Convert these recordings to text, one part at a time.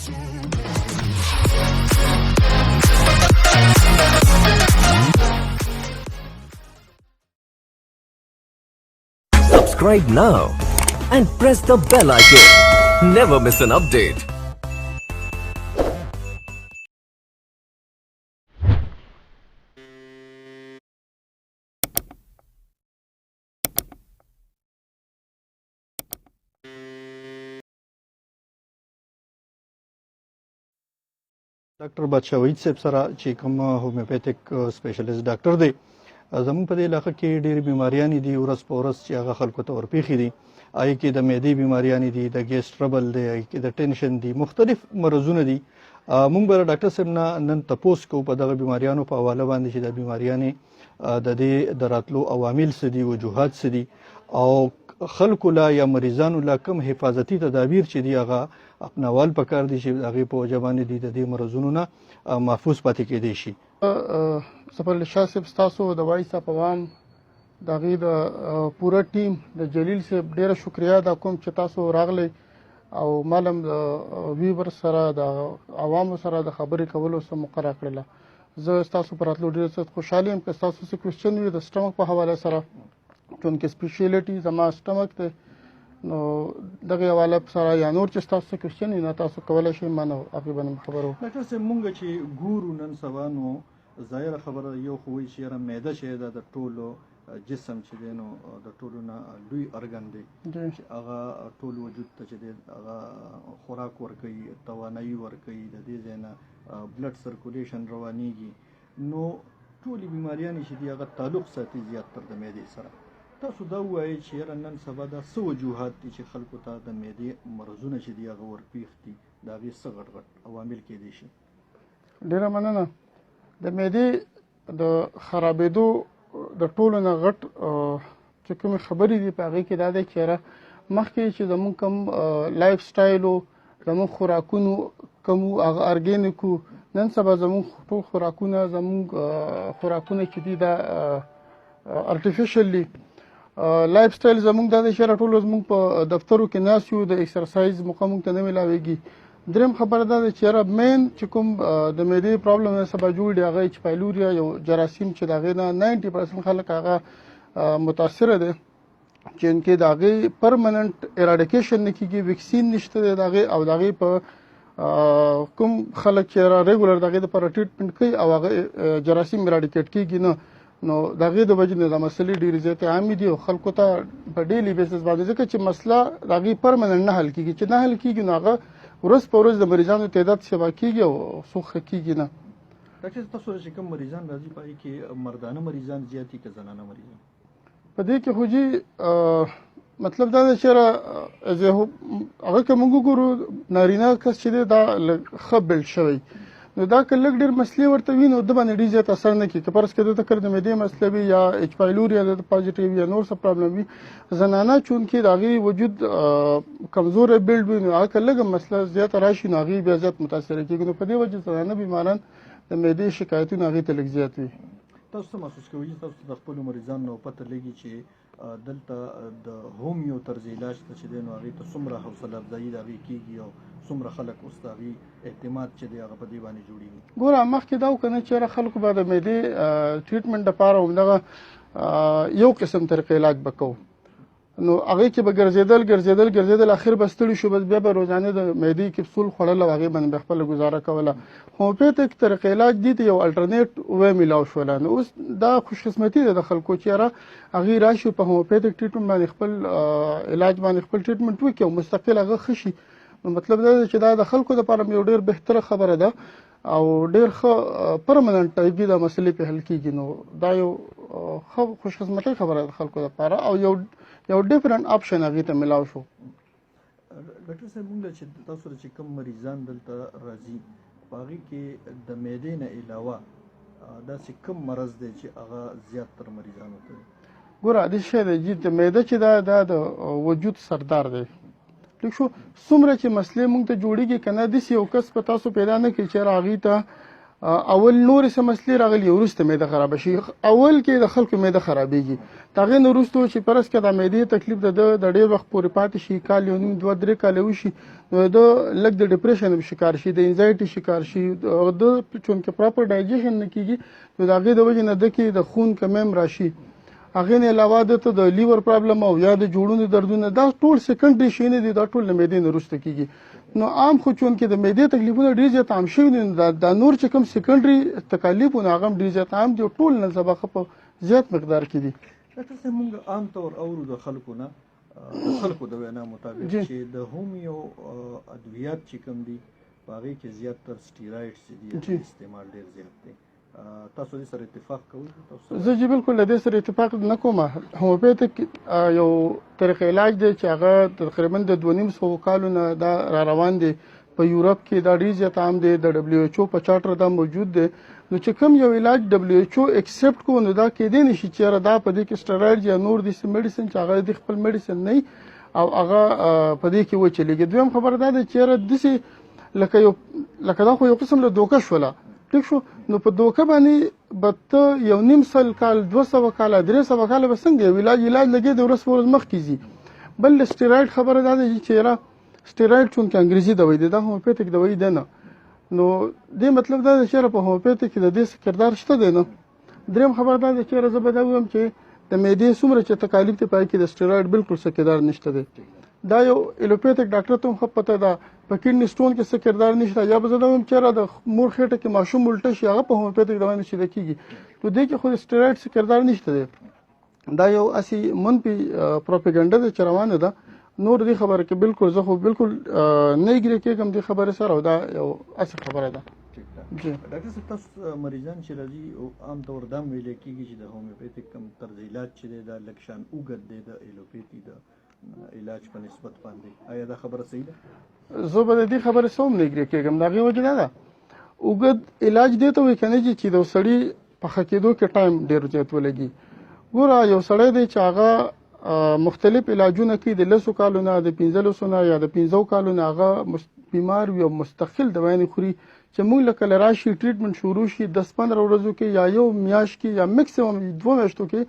Subscribe now and press the bell icon. Never miss an update. ډاکټر بادشاه وحید صاحب سره چې کوم هومیوپیتیک سپیشلیست ډاکټر دی زموږ په دې علاقه کې ډېرې بیماریانې دي ورځ په ورځ چې هغه خلکو ته ورپېښې دي هغې کې د معدې بیماریانې دي د ګیس ټربل دی هغې کې د ټینشن دي مختلف مرضونه دي موږ به ډاکټر صاحب نه نن تپوس کوو په دغه بیماریانو په حواله باندې چې د بیماریانې د دې د راتلو عوامل څه دي وجوهات څه دي او خلکو لا یا مریضانو لا کم حفاظتي تدابیر چې دي هغه اپناول پکار دي چې هغې په وجه باندې دي د دې مرضونو نه محفوظ پاتې کېدی شي. ظفرعلي شاه صاحب ستاسو د وایس اپ عوام د هغې د پوره ټیم د جلیل صاحب ډېره شکریا دا کوم چې تاسو راغلی او مالم د ویور سره د عوامو سره د خبرې کولو څه موقع راکړله. زه ستاسو په راتلو ډېر زیات خوشحاله یم که ستاسو څه کوېسچن وي د سټمک په حواله سره چونکې سپیشیلټي زما سټمک دی نو دغې حواله سره یا نور چې ستاسو څه کوېسچن وي نه تاسو کولی شئ ما نه هغې باندې خبره وکړو. ډاکټر صاحب مونږ چې ګورو نن سبا نو ظاهره خبره یو خو وایي چې یاره معده چې ده د ټولو جسم چې دی نو د ټولو نه لوی ارګن دی چې هغه ټول وجود ته چې دی هغه خوراک ورکوي توانایي ورکوي د دې ځای نه بلډ سرکولیشن روانېږي نو ټولې بیماریانې چې دي هغه تعلق ساتي زیاتتر د معدې سره. تاسو دا ووایئ چې یاره نن سبا دا څه وجوهات دي چې خلکو ته د معدې مرضونه چې دي هغه ورپېښ دي د هغې څه غټ غټ عوامل کېدی شي؟ ډېره مننه. د معدې د خرابېدو د ټولو نه غټ چې کومې خبرې دي په هغې کې دا دی چې یاره مخکې چې زمونږ کوم لایف سټایل و زمونږ خوراکونو کوم هغه ارګینیک و نن سبا زمونږ ټول خوراکونه چې دي دا ارټیفیشل دي. لایف سټایل زمونږ دا دی چې یاره ټولو زمونږ په دفترو کې ناست یو د ایکسرسایز موقع مونږ ته نه میلاویږي. دریم خبره دا ده چې یاره مین چې کوم د معدې پرابلم نه سبا جوړ دی هغه ایچ پایلوریا یو جراثیم چې د هغې نه 90% خلک هغه متاثره دی چې انکې د هغې پرمننټ ایراډیکیشن نه کېږي ویکسین نشته دی د هغې او د هغې په کوم خلک چې یاره ریګولر د هغې دپاره ټریټمنټ کوي او هغه جراثیم ایراډیکیټ کېږي نه نو د هغې د وجې نه دا مسلې ډېرې زیاتې عامې دي او خلکو ته په ډیلي بیسس باندې ځکه چې مسله د هغې پرمننټ نه حل کېږي چې نه حل کېږي نو هغه ورځ په ورځ د مریضانو تعداد سبا کېږي او څوک ښه کېږي نه. ډاکټر تاسو چې کوم مریضان راځي په هغې کې مردانه مریضان زیات دي که زنانه مریضان؟ په دې کې خو جي مطلب دا دی چې هغه که موږ وګورو نارینه کس چې دی دا لږ ښه بلډ شوی نو دا که لږ ډېر مسلې ورته وي نو د باندې ډېر زیات اثر نه کوي که فرض کړه دته که د معدې مسله وي یا ایچ پایلوریا د پازیټیو یا نور څه پرابلم وي زنانه چونکې د هغې وجود کمزوری بلډ وي نو هغه که لږه مسله زیاته راشي نو هغې بیا زیات متاثره کېږي نو په دې وجه زنانه بیماران د معدې شکایتونه هغې ته لږ زیات وي. تاسو څه محسوس کوئ تاسو د خپلو مریضانو نو پته لګي چې دلته د هومیو طرز علاج ته چې دی نو هغې ته څومره حوصله افزایي د هغې کېږي او څومره خلک اوس د هغې اعتماد چې دی هغه په دې باندې جوړېږي؟ ګوره مخکې دا وکړه چې یاره خلکو به د معدې ټریټمنټ دپاره همدغه یو قسم طریقې علاج به کوو نو هغې کې به ګرځېدل اخر به ستړي شو بس بیا به روزانه د معدې کپسول خوړل او هغې باندې به خپله ګزاره کوله. هومیوپیتیک طریقې علاج دې ته یو الټرنیټ وی میلاو شوله نو اوس دا خوشقسمتي ده د خلکو چې یاره هغې راشي په هومیوپیتیک ټریټمنټ باندې خپل علاج باندې خپل ټریټمنټ وکړي او مستقل هغه ښه شي نو مطلب دا دی چې دا د خلکو دپاره یو ډېر بهتره خبره ده او ډېر ښه پرمننټ ټایپي دا مسلې پرې حل کېږي نو دا یو ښه خوشقسمتۍ خبره ده د خلکو دپاره او یو ډیفرنٹ آپشن هغې ته میلاو شو. ډاکټر صاحب مونږ چې تاسو چې کوم مریضان دلته راځي په هغې کې د معدې نه علاوه داسې کوم مرض دی چې هغه زیاتتر مریضانو ته دی؟ ګوره دې شی دی چې د معده چې دا د وجود سردار دی لږ شو څومره چې مسلې مونږ ته جوړېږي که نه داسې یو کس په تاسو پیدا نه کړي چې هغې ته اول نور سم مسلې راغلي وروسته معده خراب شي. اول کې د خلکو معده خرابېږي، هغې نه وروسته چې فرض کړه د معدې تکلیف د ډېر وخت پورې پاتې شي، کال یو نیم 2-3 کاله وشي، نو د لږ د ډپریشن شکار شي، د انزایټي شکار شي، د چونکې پراپر ډایجیشن نه کېږي نو د هغې د وجې نه ده کې د خون کمی هم راشي. هغې نه علاوه دته د لیور پرابلم او یا د جوړونو دردونه دا ټول سیکنډري شیونه دي، دا ټول له معدې نه وروسته کېږي. نو عام خو چونکې د معدې تکلیفونه ډېر زیات عام شوي دي، دا نور چې کوم سیکنډري تکالیفونه هغه هم ډېر زیات عام دي او ټول نن سبا په زیات مقدار کې دي. ډاکټر صاحب موږ عام طور اورو د خلکو نه د خلکو د وینا مطابق چې د هومیو ادویات چې کوم دي په هغې کې زیاتتر سټیرایډز دي استعمال ډېر زیات دی. تاسو دې سره اتفاق کوئ؟ زه چې بالکل له دې سره اتفاق نه کوم. هومیوپیتیک یو طریقه علاج دی چې هغه تقریبا د 2.5 کالو نه دا را روان دی. په یورپ کې دا ډېر زیات عام دی، د WHO په چارټر دا موجود دی. نو چې کوم یو علاج WHO ایکسپټ کو نو دا کېدی نشي چې دا په دې کې سټیرایډ یا نور داسې میډیسن چې هغه د خپل میډیسن نه او هغه په دې کې وچلېږي. دویم خبره دا ده چې داسې لکه دا خو یو قسم له دوکه شوله، ټیک شو، نو په دوکه باندې به ته 1.5 کال 200 کاله 300 کاله به څنګه یو علاج لګې د ورځ په ورځ مخکې ځي. بل سټیرایډ خبره دا ده چې سټیرایډ چونکې انګریزي دوايي دی، دا هومیوپیتیک دوايي ده نه. نو دې مطلب دا دی چې په هومیوپیتیک کې د دې کردار شته دی نه. دریم خبر دا دی چې زه به دا ووایم چې د معدې څومره چې تکالیف دی پای کې د سټیرایډ بالکل څه کردار نشته دی. دا یو ایلوپیتیک ډاکټر ته هم ښه پته ده په کډني سټون کې څه کردار نشته. یا به زه دا ووایم چې د مور خېټه کې ماشوم الټه شي هغه په هومیوپیتیک دوا نه شیده کېږي. نو دې کې خو د سټیرایډ څه کردار نشته دی. دا یو اسې منفي پروپاګانډا ده چې روانه ده. نور دې خبره کې بالکل زه خو بالکل نه اګري کېږم دې خبرې سره، او دا یو اصل خبره ده. ډاکټر صاحب تاسو مریضان چې راځي عام طور دا ویل کېږي چې د هومیوپیتیک کوم طرز علاج چې دی دا لږ شان اوږد دی د ایلوپیتي د علاج په نسبت باندې، آیا دا خبره صحیح ده؟ زه به د دې خبرې څه هم نه اګري کېږم. د هغې وجه دا ده اوږد علاج دې ته وایي که نه چې د سړي پخه کېدو کې ټایم ډېر زیات ولګي. ګوره یو سړی دی چې هغه مختلف علاجونه کوي، د 10 کالو نه د 15 نه یا د 15 کالو نه هغه بیمار وي او مستقل دوايانې خوري چې موږ له کله راشي ټریټمنټ شروع شي 10-15 ورځو کې یا یو میاشت کې یا میکسیمم 2 میاشتو کې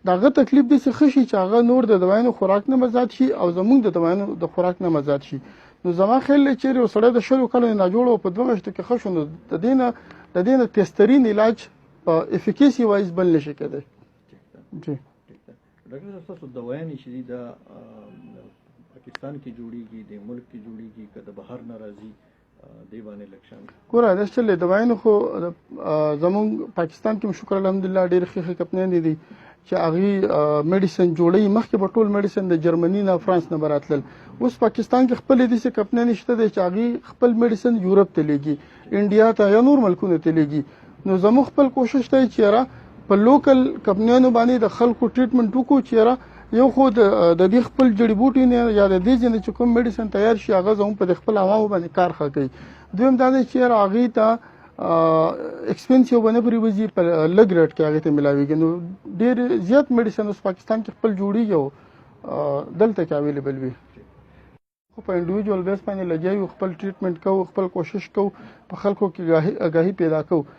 د هغه تکلیف داسې ښه شي چې هغه نور د دوايانو خوراک نه مزاد شي او زموږ د دوايانو د خوراک نه مزاد شي. نو زما خیال دی چېرې یو سړی د 20 کالو نه جوړ او په 2 میاشتو کې ښه شو نو د دې نه بهترین علاج په افیکیسي وایز بل نشي کېدی. جی ډاکټر صاحب تاسو دوايانې چې دي دا پاکستان کې جوړیږي، د ملک کې جوړیږي، که د بهر نه راځي دې باندې لږ شان ګوره دا چلې دوايانو خو زموږ پاکستان کې شکر الحمدلله ډېر ښې کمپنیانې دي چې هغې میډیسن جوړوي. مخکې به ټول میډیسن د جرمني نه فرانس نه به راتلل. اوس پاکستان کې خپلې داسې کمپنیانې شته دی چې هغې خپل میډیسن یورپ ته لیږي، انډیا ته یا نور ملکونو ته لیږي. نو زموږ خپل کوشش دی چې په لوکل کمپنیانو باندې د خلکو ټریټمنټ وکړو چې یو خو د دې خپل جړي بوټي نه یا د دې ځای نه چې کوم میډیسن تیار شي هغه زموږ په خپل عوامو باندې کار ښه کوي. دویم دا دی چې هغې ته ایکسپنسیو به نه پرېوځي، په لږ ریټ کې هغې ته میلاویږي. نو ډېر زیات میډیسن اوس پاکستان کې خپل جوړېږي او دلته کې اویلیبل وي. خو په انډیویجوال بیس باندې لګیا یو، خپل ټریټمنټ کوو، خپل کوشش کوو، په خلکو کې آګاهي پیدا کوو.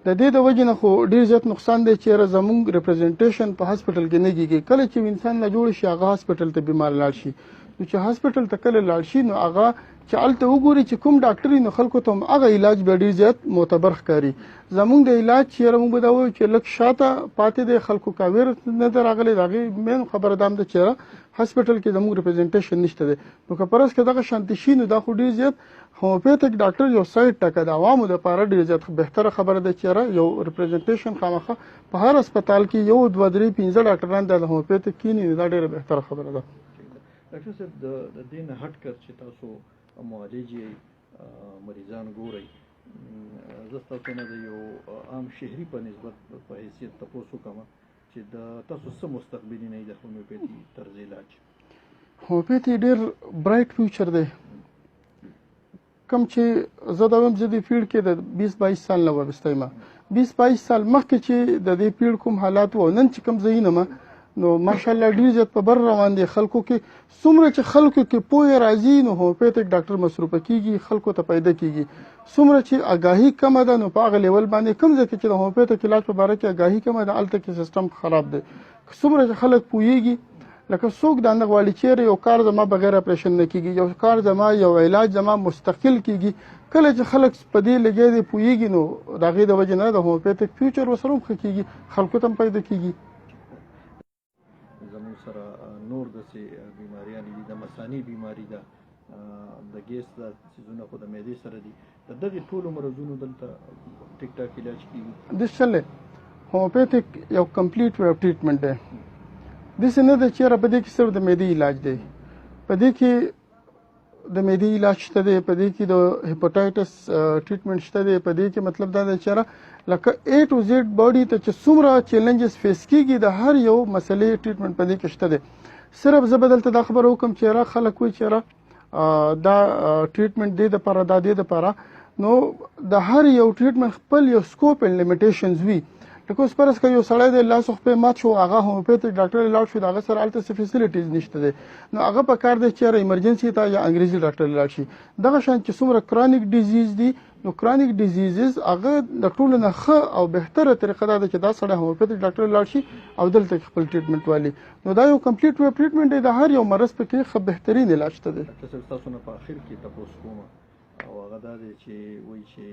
د دې د وجې نه خو ډېر زیات نقصان دی چې زموږ ریپرزنټیشن په هاسپټل کې نه کېږي. کله چې انسان نه جوړ شي هغه هاسپټل ته بیمار لاړ شي. نو چې هاسپټل ته کله لاړ شي نو هغه چې هلته وګوري چې کوم ډاکټر نو خلکو ته هم هغه علاج به ډېر زیات معتبر ښکاري. زموږ د علاج چې موږ به دا وایو چې لږ شاته پاتې دی، خلکو کاویر نه دی راغلی. د هغې مین خبره دا هم ده چې هاسپټل کې زموږ ریپرزنټیشن نشته دی. نو که فرض کړه دغه شانتي شي نو دا خو ډېر زیات هومیوپیتیک ډاکټر یو سایډ ټکه د عوامو دپاره ډېر زیات بهتره خبره ده چې یو ریپرزنټیشن خامخا په هر هسپتال کې 1 2 3 5 ډاکټران د هومیوپیتیک کینی دا ډېره بهتره خبره ده. ډاکټر صاحب د دې نه هټ کر چې تاسو معالج مریضان ګورئ، زه ستاسو نه د یو عام شهري په نسبت په حیثیت تپوس وکړم چې د تاسو څه مستقبلین دی د هومیوپیتي طرز علاج؟ هومیوپیتي ډېر برایټ فیوچر دی. کم چې زه دا وایم زه دې فیلډ کې د 20-22 سال نه وابسته یم. 20-22 سال مخکې چې د دې فیلډ کوم حالات و نن چې کوم ځایونه نو ماشاءالله ډېر زیات په بر روان دي خلکو کې. څومره چې خلکو کې پوهه راځي نو هومیوپیتھک ډاکټر مصروفه کیږي، خلکو ته پیدا کیږي. څومره چې آګاهي کمه ده نو په هغه لیول باندې کوم ځای کې چې د هومیوپیتھک علاج په باره کې آګاهي کمه ده هلته کې سیستم خراب دی. څومره چې خلک پوهیږي لکه څوک دا نه غواړي چیرې یو کار زما بغیر اپریشن نه کیږي، یو کار زما یو علاج زما مستقل کیږي. کله چې خلک په دې لګیا دي پوهیږي نو د هغې د وجې نه د هومیوپیتھک فیوچر ورسره هم ښه کیږي، خلکو ته هم پیدا کیږي. زموږ سره نور داسې بیماریانې دي، د مثانې بیماري ده، د ګیس دا څیزونه خو د معدې سره دي. د دغې ټولو مرضونو دلته ټیک ټاک علاج کیږي. دسله هومیوپیتھک یو کمپلیټ وے اف ټریټمنټ دی. داسې نه ده چې یاره په دې کې صرف د معدې علاج دی، په دې کې د معدې علاج شته دی، په دې کې د هیپاټایټس ټریټمنټ شته دی، په دې کې مطلب دا دی چې یاره لکه A to Z باډي ته چې څومره چیلنجز فیس کیږي د هر یو مسلې ټریټمنټ په دې کې شته دی. صرف زه به دلته دا خبره وکړم چې یاره خلک وایي چې یاره دا ټریټمنټ دې دپاره دا دې دپاره، نو د هر یو ټریټمنټ خپل یو سکوپ اینډ لیمیټیشنز وي. لکه اوس فرض کړه یو سړی دی لاس خو مات شو، هغه هومیوپیتھک ډاکټر لاړ شو، د هغه سره هلته څه فیسیلیټیز نشته دی، نو هغه په کار دی چې یاره ایمرجنسي ته یا انګریزي ډاکټر لاړ شي. دغه شان چې څومره کرانیک ډیزیز دي نو کرانیک ډیزیزز هغه د ټولو نه ښه او بهتره طریقه دا ده چې دا سړی هومیوپیتھک ډاکټر لاړ شي او دلته خپل ټریټمنټ والي. نو دا یو کمپلیټ وے ټریټمنټ دی، د هر یو مرض پکې ښه بهترین علاج شته دی. تاسو نه په اخر کې تاسو کوم او هغه دا دی چې وایي چې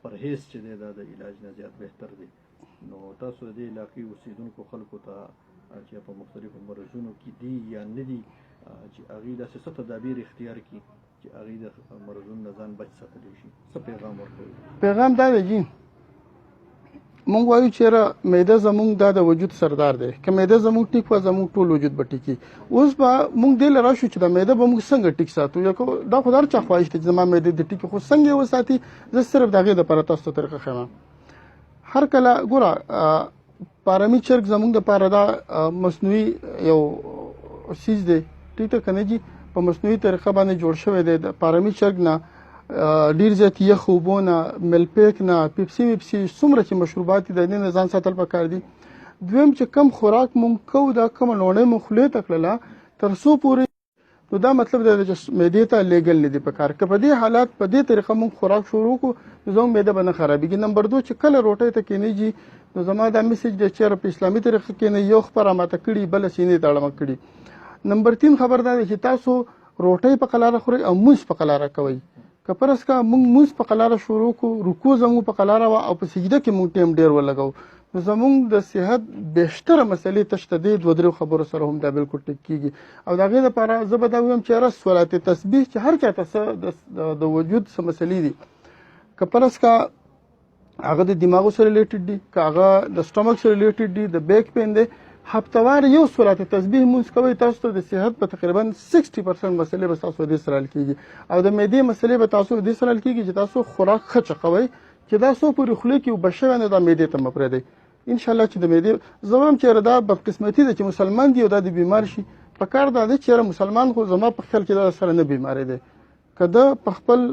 پرهیز چې دی دا د علاج نه زیات بهتر دی. نو تاسو د دې علاقې اوسیدونکو خلکو ته چې په مختلفو مرضونو کې دي یا نه دي چې هغوی داسې څه تدابیر اختیار کړي چې هغوی د مرضونو نه ځان بچ ساتلی شي، څه پیغام ورکوي؟ پیغام دا دی جی مونږ وایو چې یاره معده زمونږ دا د وجود سردار دی، که معده زمونږ ټیک وه زمونږ ټول وجود به ټیکي. اوس به مونږ دې له راشو چې د معده به مونږ څنګه ټیک ساتو، یا دا خو د هر چا خواهش دی چې زما معده د ټیکي، خو څنګه یې وساتي زه صرف د هغې دپاره تاسو ته طریقه ښیم. هر کله ګوره پارامي چرګ زمونږ دپاره دا مصنوعي یو سیز دی، ټیک ده که نه جي، په مصنوعي طریقه باندې جوړ شوی دی. د پارامي چرګ نه ډېر زیات یخ اوبو نه، ملپیک نه، پیپسي ویپسي څومره چې مشروبات دي د دې نه ځان ساتل پکار دي. دویم چې کم خوراک مونږ کوو دا کومه لوڼۍ مو خولې ته کړله تر څو پورې، نو دا مطلب دی چې معدې ته لیږل نه دي پکار. که په دې حالات په دې طریقه مونږ خوراک شروع کړو نو زموږ معده به نه خرابېږي. نمبر دو چې کله روټۍ ته کېنېږي نو زما دا میسج دی چې په اسلامي طریقه کېنئ، یو خبره ماته کړي بله سینې ته اړمه کړي. نمبر 3 خبر دا دی چې تاسو روټۍ په قلاره خورئ او مونځ په قلاره کوئ. که فرض کړه مونږ مونځ په قلاره شروع کړو، رکوع زموږ په قلاره وه او په سجده کې مونږ ټیم ډېر ولګوو، نو زمونږ د صحت بیشتره مسلې تشته دې 2-3 خبرو سره هم دا بالکل ټیک کېږي. او د هغې دپاره زه به دا ووایم چې یاره صلات تسبیح چې هر چاته څه د وجود څه مسلې دي، که فرض کړه هغه د دماغو سره ریلیټډ دي، که هغه د سټمک سره ریلیټډ دي، د بیک پین دی، هفتوار یو صلات تسبیح مونځ کوئ، تاسو ته د صحت په تقریبا 60% مسلې به تاسو دې سره حل کېږي. او د معدې مسلې به تاسو دې سره حل کېږي چې تاسو خوراک ښه چقوئ، چې دا څو پورې خولې کې اوبه شوی نه دا معدې ته مه پرېږدئ. انشاءالله چې د معدې زه وایم چې دا بدقسمتي ده چې مسلمان دی او دا د بیمار شي. په کار دا دی چې یاره مسلمان خو زما په خیال کې دا سره نه بیماری دی، که ده په خپل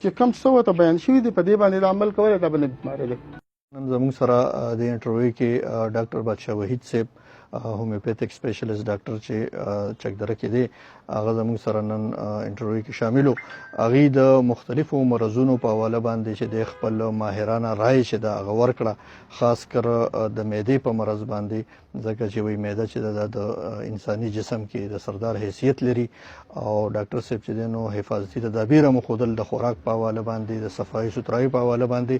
چې کم څه ورته بیان شوي دي په دې باندې د عمل کولی دا به نه بیماری دی. نن زموږ سره د انټرویو کې ډاکټر بادشاه وحید صاحب هومیوپیتھک سپیشلیست ډاکټر چې چکدره کې دی هغه زموږ سره نن انټرویو کې شامل وو. هغوی د مختلفو مرضونو په حواله باندې چې د خپل ماهرانه رایې چې ده هغه ورکړه، خاص کر د معدې په مرض باندې، ځکه چې وایي معده چې ده د انساني جسم کې د سردار حیثیت لري. او ډاکټر صاحب چې دی نو حفاظتي تدابیر هم وښودل د خوراک په حواله باندې، د صفایي سوترایي په حواله باندې.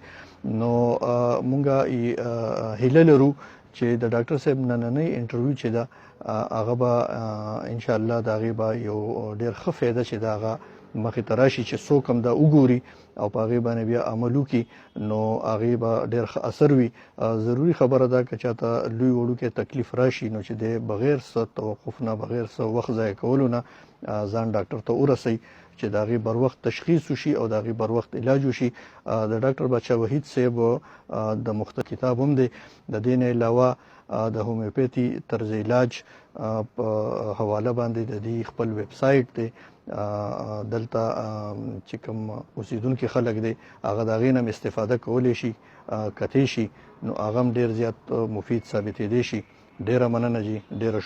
نو مونږ هیله لرو چې د ډاکټر صاحب نننۍ انټرویو چې ده هغه به انشاءالله د هغې به یو ډېر ښه فایده چې ده هغه مخې ته راشي چې څوک هم دا وګوري او په هغې باندې بیا عمل وکړي، نو هغې به ډېر ښه اثر وي. ضروري خبره ده که چاته لوی وړوکی تکلیف راشي نو چې دی بغیر څه توقف نه، بغیر څه وخت ضایع کولو نه ځان ډاکټر ته ورسوي چې د هغې بر وخت تشخیص وشي او د هغې بر وخت علاج وشي. د ډاکټر بادشاه وحید صاحب د مختلف کتاب هم دی. د دې نه علاوه د هومیوپیتي طرز علاج په حواله باندې د دې خپل ویب سایټ دی. دلته چې کوم اوسیدونکي خلک دی هغه د هغې نه هم استفاده کولی شي، کتی شي، نو هغه هم ډېر زیات مفید ثابتېدی شي. ډیره مننه جی ډیره